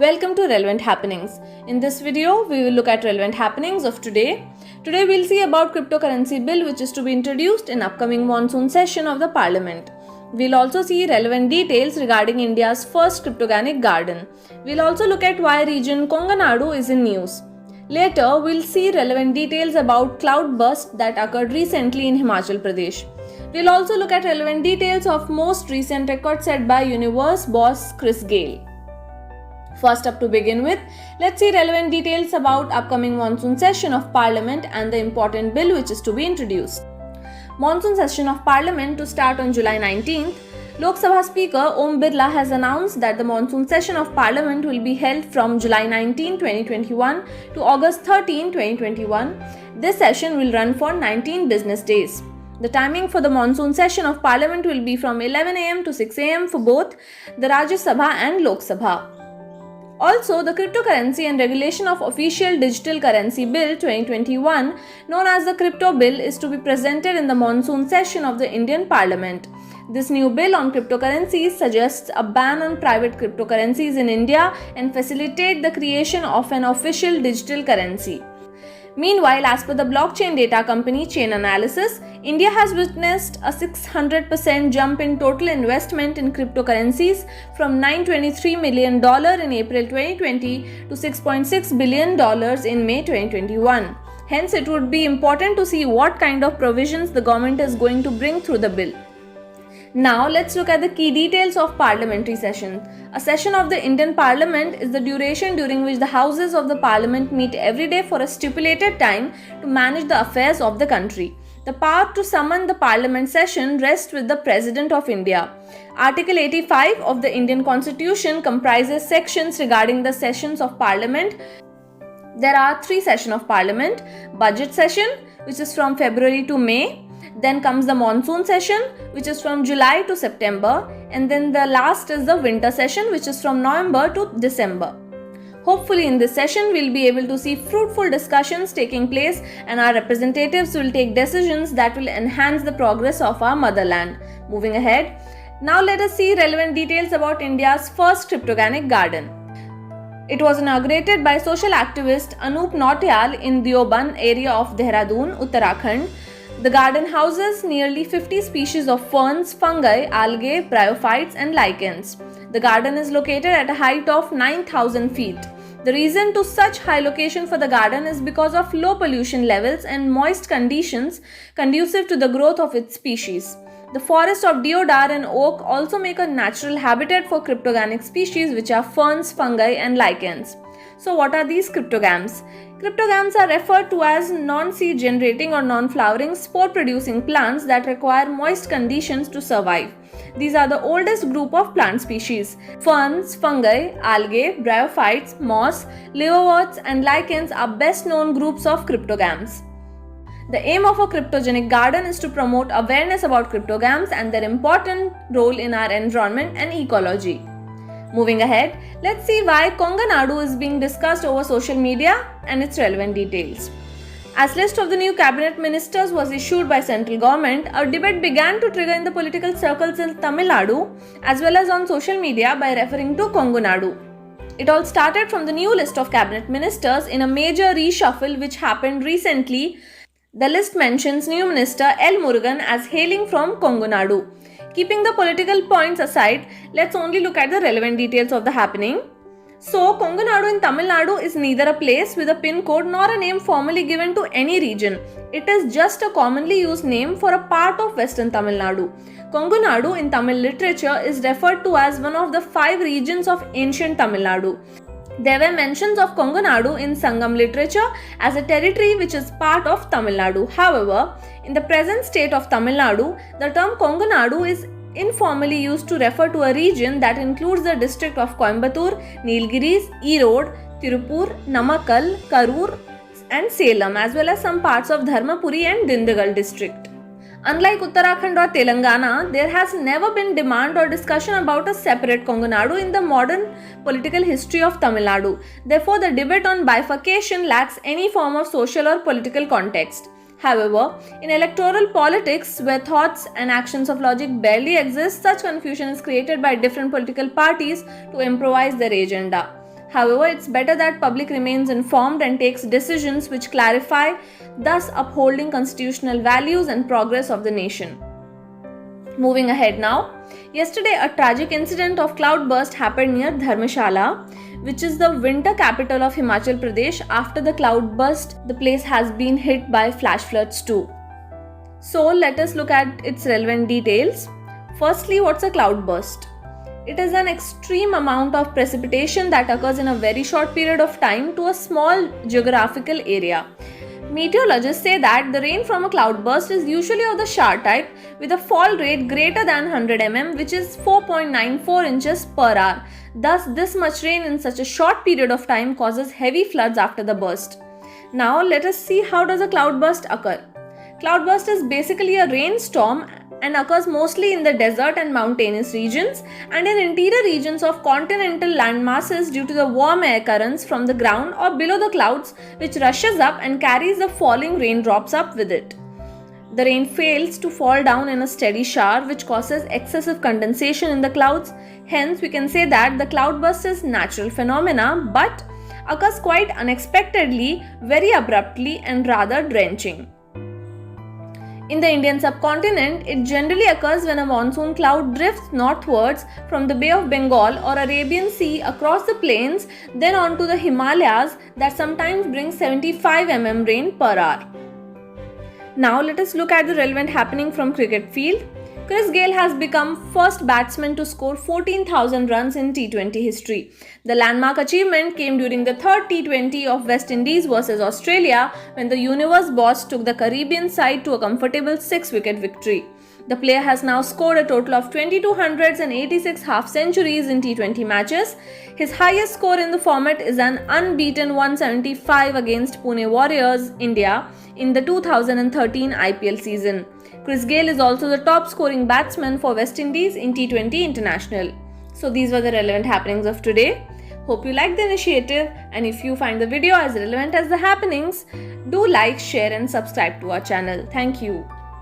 Welcome to Relevant Happenings. In this video, we will look at relevant happenings of today. Today we'll see about cryptocurrency bill which is to be introduced in upcoming monsoon session of the parliament. We'll also see relevant details regarding India's first cryptogenic garden. We'll also look at why region Konganadu is in news. Later, we'll see relevant details about cloud burst that occurred recently in Himachal Pradesh. We'll also look at relevant details of most recent record set by Universe boss Chris Gayle. First up to begin with, let's see relevant details about upcoming monsoon session of Parliament and the important bill which is to be introduced. Monsoon session of Parliament to start on July 19th. Lok Sabha Speaker Om Birla has announced that the monsoon session of Parliament will be held from July 19, 2021 to August 13, 2021. This session will run for 19 business days. The timing for the monsoon session of Parliament will be from 11 am to 6 am for both the Rajya Sabha and Lok Sabha. Also, the Cryptocurrency and Regulation of Official Digital Currency Bill 2021, known as the Crypto Bill, is to be presented in the monsoon session of the Indian Parliament. This new bill on cryptocurrencies suggests a ban on private cryptocurrencies in India and facilitate the creation of an official digital currency. Meanwhile, as per the blockchain data company Chainalysis, India has witnessed a 600% jump in total investment in cryptocurrencies from $923 million in April 2020 to $6.6 billion in May 2021. Hence, it would be important to see what kind of provisions the government is going to bring through the bill. Now, let's look at the key details of parliamentary session. A session of the Indian Parliament is the duration during which the houses of the Parliament meet every day for a stipulated time to manage the affairs of the country. The power to summon the Parliament session rests with the President of India. Article 85 of the Indian Constitution comprises sections regarding the sessions of Parliament. There are 3 sessions of Parliament: Budget session, which is from February to May. Then comes the monsoon session, which is from July to September, and then the last is the winter session, which is from November to December. Hopefully in this session we'll be able to see fruitful discussions taking place and our representatives will take decisions that will enhance the progress of our motherland. Moving ahead, now let us see relevant details about India's first cryptogenic garden. It was inaugurated by social activist Anup Nautiyal in Deoband area of Dehradun, Uttarakhand. The garden houses nearly 50 species of ferns, fungi, algae, bryophytes and lichens. The garden is located at a height of 9,000 feet. The reason to such high location for the garden is because of low pollution levels and moist conditions conducive to the growth of its species. The forest of deodar and oak also make a natural habitat for cryptogamic species which are ferns, fungi and lichens. So what are these cryptogams? Cryptogams are referred to as non-seed generating or non-flowering spore-producing plants that require moist conditions to survive. These are the oldest group of plant species. Ferns, fungi, algae, bryophytes, moss, liverworts and lichens are best known groups of cryptogams. The aim of a cryptogenic garden is to promote awareness about cryptogams and their important role in our environment and ecology. Moving ahead, let's see why Konganadu is being discussed over social media and its relevant details. As list of the new cabinet ministers was issued by central government, a debate began to trigger in the political circles in Tamil Nadu as well as on social media by referring to Konganadu. It all started from the new list of cabinet ministers in a major reshuffle which happened recently. The list mentions new minister L. Murugan as hailing from Konganadu. Keeping the political points aside, let's only look at the relevant details of the happening. So, Konganadu in Tamil Nadu is neither a place with a pin code nor a name formally given to any region. It is just a commonly used name for a part of Western Tamil Nadu. Konganadu in Tamil literature is referred to as one of the 5 regions of ancient Tamil Nadu. There were mentions of Konganadu in Sangam literature as a territory which is part of Tamil Nadu. However, in the present state of Tamil Nadu, the term Konganadu is informally used to refer to a region that includes the district of Coimbatore, Nilgiris, Erode, Tirupur, Namakkal, Karur and Salem as well as some parts of Dharmapuri and Dindigal district. Unlike Uttarakhand or Telangana, there has never been demand or discussion about a separate Konganadu in the modern political history of Tamil Nadu. Therefore, the debate on bifurcation lacks any form of social or political context. However, in electoral politics, where thoughts and actions of logic barely exist, such confusion is created by different political parties to improvise their agenda. However, it's better that public remains informed and takes decisions which clarify, thus upholding constitutional values and progress of the nation. Moving ahead now. Yesterday, a tragic incident of cloudburst happened near Dharmshala, which is the winter capital of Himachal Pradesh. After the cloudburst, the place has been hit by flash floods too. So let us look at its relevant details. Firstly, what's a cloudburst? It is an extreme amount of precipitation that occurs in a very short period of time to a small geographical area. Meteorologists say that the rain from a cloudburst is usually of the shower type with a fall rate greater than 100 mm, which is 4.94 inches per hour. Thus, this much rain in such a short period of time causes heavy floods after the burst. Now, let us see how does a cloudburst occur. Cloudburst is basically a rainstorm and occurs mostly in the desert and mountainous regions and in interior regions of continental land masses due to the warm air currents from the ground or below the clouds, which rushes up and carries the falling raindrops up with it. The rain fails to fall down in a steady shower, which causes excessive condensation in the clouds. Hence, we can say that the cloudburst is natural phenomena but occurs quite unexpectedly, very abruptly and rather drenching. In the Indian subcontinent, it generally occurs when a monsoon cloud drifts northwards from the Bay of Bengal or Arabian Sea across the plains, then onto the Himalayas that sometimes brings 75 mm rain per hour. Now let us look at the relevant happening from cricket field. Chris Gayle has become first batsman to score 14,000 runs in T20 history. The landmark achievement came during the third T20 of West Indies versus Australia when the Universe boss took the Caribbean side to a comfortable 6-wicket victory. The player has now scored a total of 22 hundreds and 86 half-centuries in T20 matches. His highest score in the format is an unbeaten 175 against Pune Warriors, India, in the 2013 IPL season. Chris Gayle is also the top scoring batsman for West Indies in T20 International. So these were the relevant happenings of today. Hope you liked the initiative, and if you find the video as relevant as the happenings, do like, share and subscribe to our channel. Thank you.